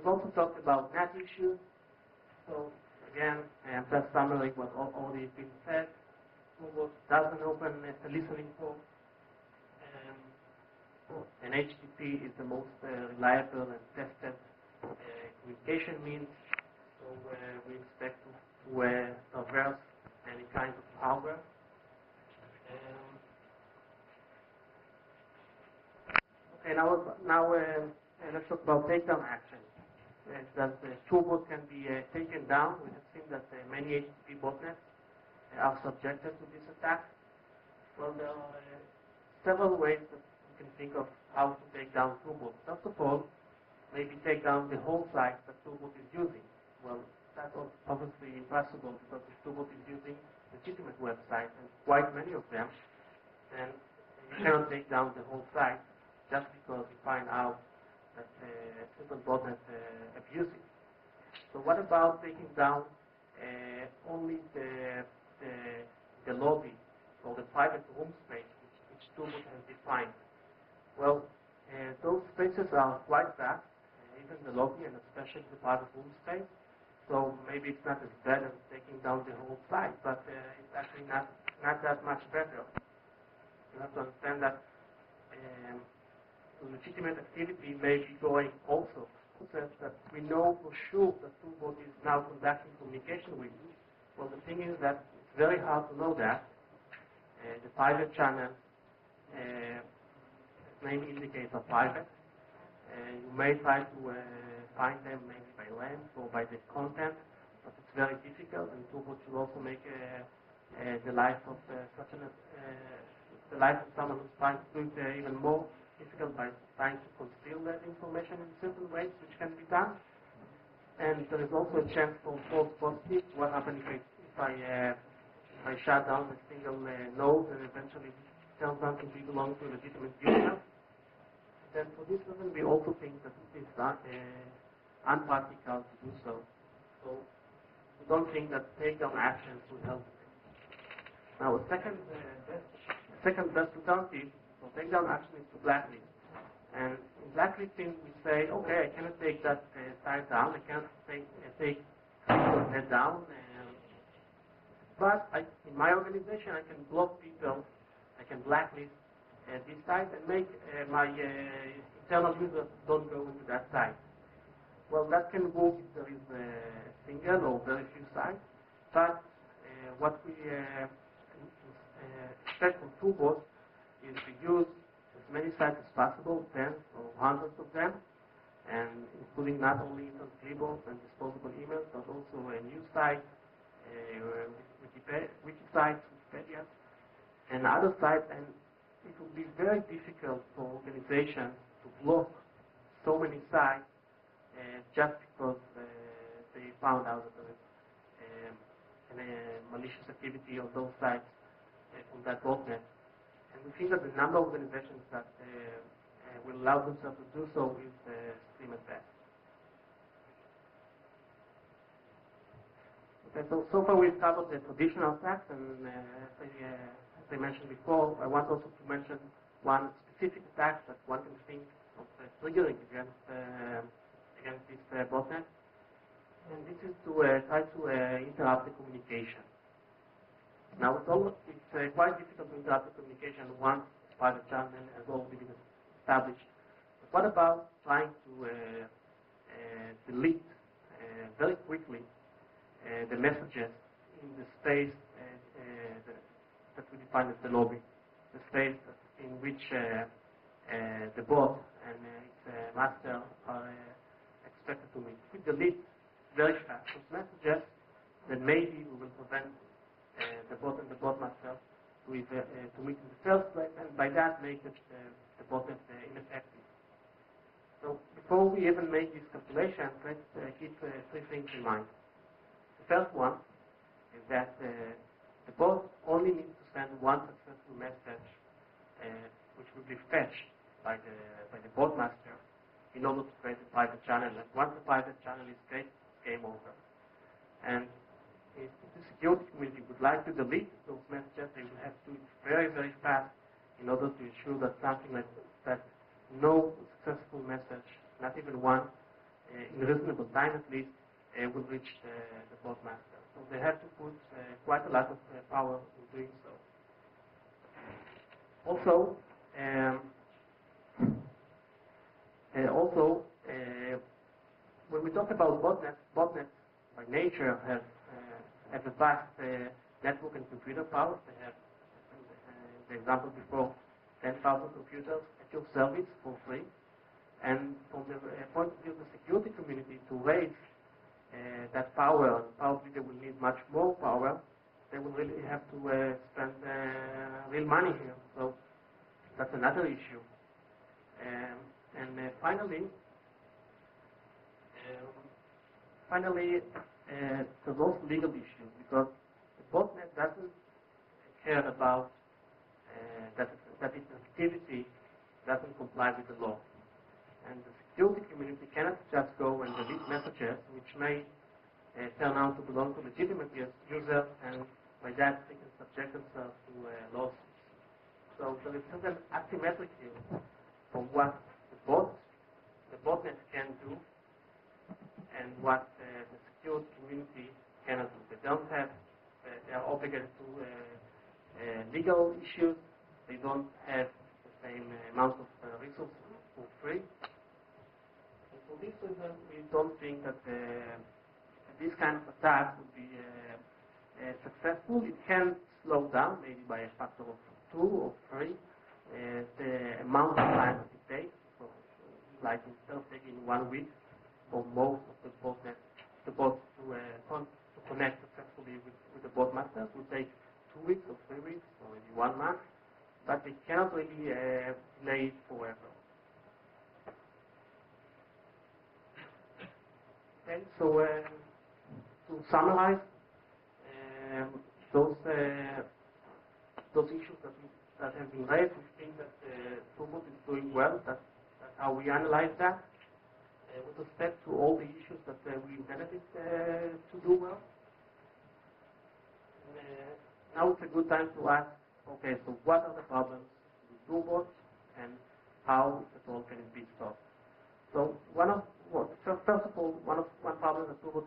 We've also talked about NAT issues. So again, just summary what already been said. Turbot doesn't open a listening port. And HTTP is the most reliable and tested communication means. So we expect to traverse any kind of hardware. Okay, now let's talk about takedown action. That the Turbot can be taken down. We have seen that many HTTP botnets are subjected to this attack. Well, there are several ways that you can think of how to take down Turbot. First of all, maybe take down the whole site that Turbot is using. Well, that's obviously impossible because if Turbot is using legitimate websites, and quite many of them, then you cannot take down the whole site just because you find out that a certain botnet abusing. So what about taking down only the lobby or the private room space which Turbot has defined? Well, those spaces are quite vast, even the lobby and especially the private room space. So maybe it's not as bad as taking down the whole site, but it's actually not that much better. You have to understand that legitimate activity may be going also. That we know for sure that Turbot is now conducting communication with you. Well, the thing is that it's very hard to know that. The private channels, as name indicates, are private. You may try to find them maybe by length or by the content, but it's very difficult, and Turbot should also make the life of the life of someone who's trying to do it even more difficult by trying to conceal that information in certain ways, which can be done. And there is also a chance for false positives. What happens if I shut down a single node and eventually tells them to belong to a legitimate user? Then for this reason, we also think that it is unpractical to do so. So we don't think that takedown actions will help. Now, a second best alternative for takedown action is to blacklist. And in blacklisting, we say, okay, I cannot take that site down. I cannot take that down. But in my organization, I can block people. I can blacklist this site and make my internal users don't go into that site. Well, that can work if there is a single or very few sites. But what we expect from Turbot is to use as many sites as possible, tens or hundreds of them, and including not only keyboards and disposable emails, but also a news site, wiki sites, Wikipedia, and other sites. And it would be very difficult for organizations to block so many sites just because they found out that there is malicious activity on those sites from that botnet. And we think that the number of organizations that will allow themselves to do so is slim at best. Okay, so far we've covered the traditional attacks, and as I mentioned before, I want also to mention one specific attack that one can think of triggering against this botnet, and this is to try to interrupt the communication. Now, it's quite difficult to interrupt the communication once the private channel has already been established. But what about trying to delete very quickly the messages in the space that we define as the lobby, the space in which the bot and its master are expected to meet? If we delete very fast those messages, then maybe we will prevent the bot and the bot master to meet in the first place, and by that make the botnet ineffective. So before we even make this calculation, let's keep three things in mind. The first one is that the bot only needs to send one successful message, which will be fetched by the bot master in order to create a private channel. And once the private channel is created, it's game over. And if the security community would like to delete those messages, they will have to do it very, very fast in order to ensure that something like that, no successful message, not even one, in reasonable time at least, will reach the bot master. So they have to put quite a lot of power in doing so. Also, when we talk about botnets by nature have a vast network and computer power. They have, the example before, 10,000 computers at your service for free. And from the point of view of the security community, to raise that power, and probably they will need much more power, they will really have to spend real money here. So that's another issue. Finally, there's also legal issues, because the botnet doesn't care about that its activity doesn't comply with the law. And the security community cannot just go and delete messages which may turn out to belong to legitimate users, and by that they can subject themselves to lawsuits. So there is certain asymmetry here from what the botnet can do and what the security community cannot do. They don't have, they are obligated to legal issues. They don't have the same amount of resources for free. And for this reason, we don't think that this kind of attack would be successful. It can slow down, maybe by a factor of 2 or 3, the amount of time that it takes. So, like instead of taking 1 week for most of the bots to connect successfully with the bot master, it will take 2 weeks or 3 weeks or maybe 1 month. But they cannot really delay it forever. Okay, so to summarize, those issues that have been raised, we think that Turbot is doing well. That's how we analyze that. With respect to all the issues that we intended it to do well. Now it's a good time to ask, okay, so what are the problems with Turbot, and how, if at all, can it be solved? So first of all, one problem that Turbot